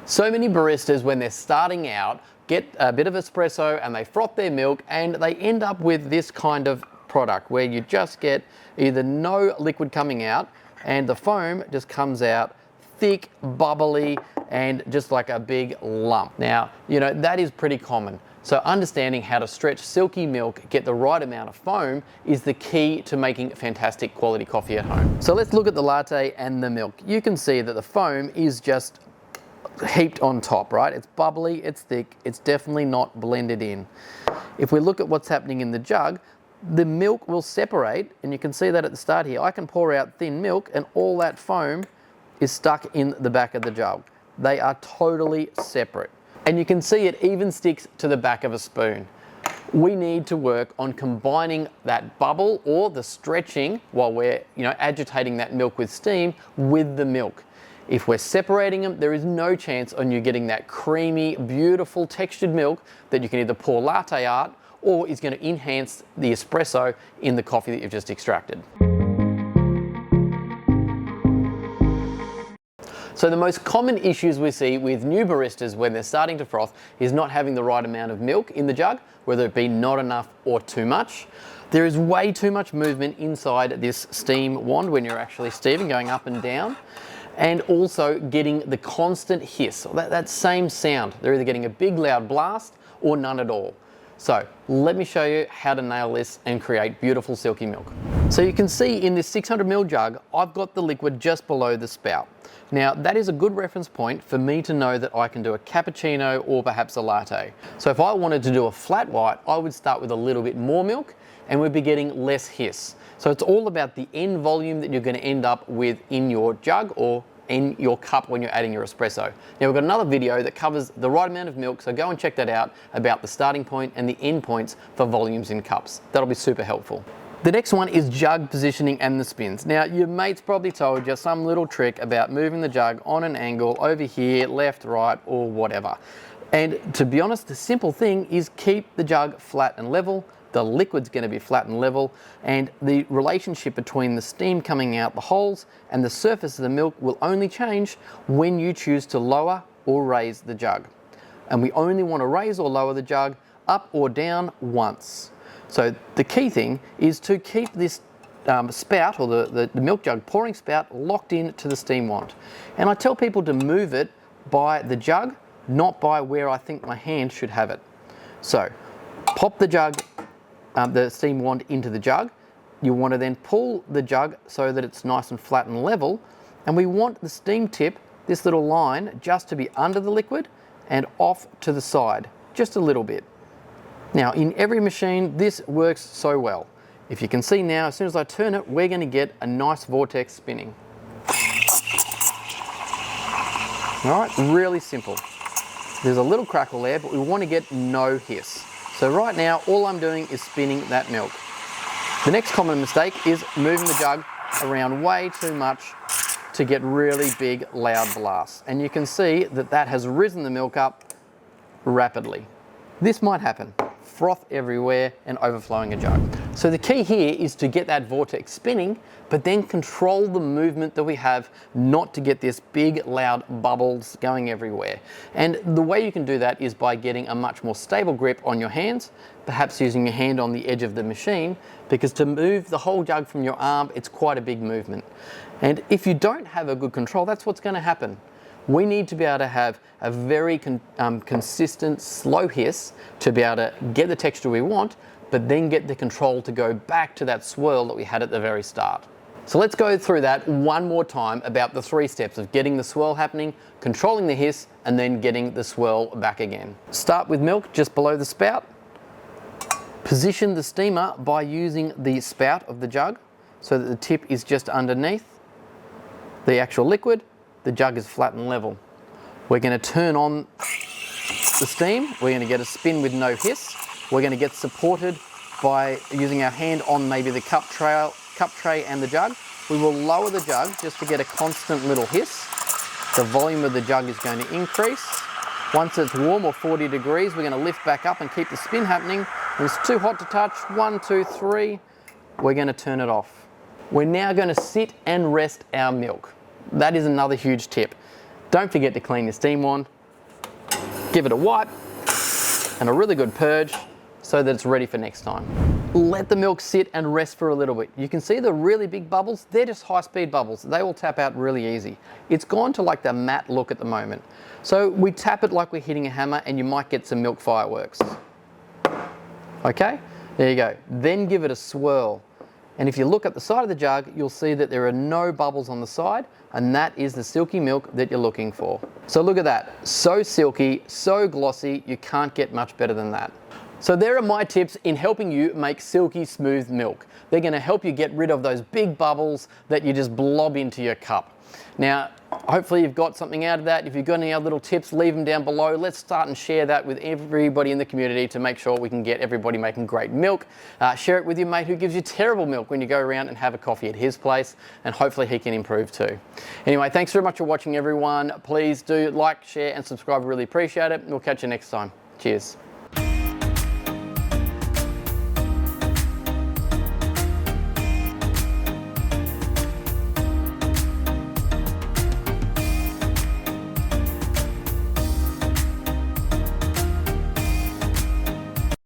So many baristas, when they're starting out, get a bit of espresso and they froth their milk and they end up with this kind of product where you just get either no liquid coming out and the foam just comes out thick, bubbly, and just like a big lump. Now, you know, that is pretty common. So understanding how to stretch silky milk, get the right amount of foam, is the key to making fantastic quality coffee at home. So let's look at the latte and the milk. You can see that the foam is just heaped on top, right? It's bubbly, it's thick, it's definitely not blended in. If we look at what's happening in the jug, the milk will separate, and you can see that at the start here. I can pour out thin milk and all that foam is stuck in the back of the jug. They are totally separate. And you can see it even sticks to the back of a spoon. We need to work on combining that bubble or the stretching while we're, agitating that milk with steam with the milk. If we're separating them, there is no chance on you getting that creamy, beautiful textured milk that you can either pour latte art or is going to enhance the espresso in the coffee that you've just extracted. So the most common issues we see with new baristas when they're starting to froth is not having the right amount of milk in the jug, whether it be not enough or too much. There is way too much movement inside this steam wand when you're actually steaming, going up and down. And also getting the constant hiss, or that same sound. They're either getting a big loud blast or none at all. So let me show you how to nail this and create beautiful silky milk. So you can see in this 600 ml jug, I've got the liquid just below the spout. Now that is a good reference point for me to know that I can do a cappuccino or perhaps a latte. So if I wanted to do a flat white, I would start with a little bit more milk and we'd be getting less hiss. So it's all about the end volume that you're going to end up with in your jug or in your cup when you're adding your espresso. Now we've got another video that covers the right amount of milk, so go and check that out about the starting point and the end points for volumes in cups. That'll be super helpful. The next one is jug positioning and the spins. Now your mate's probably told you some little trick about moving the jug on an angle over here, left, right, or whatever. And to be honest, the simple thing is keep the jug flat and level. The liquid's going to be flat and level, and the relationship between the steam coming out the holes and the surface of the milk will only change when you choose to lower or raise the jug. And we only want to raise or lower the jug up or down once. So the key thing is to keep this spout or the milk jug pouring spout locked in to the steam wand. And I tell people to move it by the jug, not by where I think my hand should have it. So pop the jug, the steam wand into the jug. You want to then pull the jug so that it's nice and flat and level, and we want the steam tip, this little line, just to be under the liquid and off to the side, just a little bit. Now in every machine this works so well. If you can see now, as soon as I turn it, we're going to get a nice vortex spinning. Alright, really simple. There's a little crackle there, but we want to get no hiss. So right now, all I'm doing is spinning that milk. The next common mistake is moving the jug around way too much to get really big, loud blasts. And you can see that that has risen the milk up rapidly. This might happen. Froth everywhere and overflowing a jug. So the key here is to get that vortex spinning, but then control the movement that we have not to get this big loud bubbles going everywhere. And the way you can do that is by getting a much more stable grip on your hands, perhaps using your hand on the edge of the machine, because to move the whole jug from your arm, it's quite a big movement. And if you don't have a good control, that's what's going to happen. We need to be able to have a very consistent, slow hiss to be able to get the texture we want, but then get the control to go back to that swirl that we had at the very start. So let's go through that one more time about the 3 steps of getting the swirl happening, controlling the hiss, and then getting the swirl back again. Start with milk just below the spout. Position the steamer by using the spout of the jug so that the tip is just underneath the actual liquid. The jug is flat and level. We're going to turn on the steam. We're going to get a spin with no hiss. We're going to get supported by using our hand on maybe the cup tray and the jug. We will lower the jug just to get a constant little hiss. The volume of the jug is going to increase. Once it's warm or 40 degrees, we're going to lift back up and keep the spin happening. When it's too hot to touch, 1, 2, 3, we're going to turn it off. We're now going to sit and rest our milk. That is another huge tip. Don't forget to clean your steam wand, give it a wipe and a really good purge so that it's ready for next time. Let the milk sit and rest for a little bit. You can see the really big bubbles, they're just high-speed bubbles. They will tap out really easy. It's gone to like the matte look at the moment. So we tap it like we're hitting a hammer and you might get some milk fireworks. Okay, there you go. Then give it a swirl. And if you look at the side of the jug, you'll see that there are no bubbles on the side, and that is the silky milk that you're looking for. So look at that, so silky, so glossy, you can't get much better than that. So there are my tips in helping you make silky smooth milk. They're going to help you get rid of those big bubbles that you just blob into your cup. Now, hopefully you've got something out of that. If you've got any other little tips, leave them down below. Let's start and share that with everybody in the community to make sure we can get everybody making great milk. Share it with your mate who gives you terrible milk when you go around and have a coffee at his place, and hopefully he can improve too. Anyway, thanks very much for watching, everyone. Please do like, share and subscribe. Really appreciate it. We'll catch you next time. Cheers.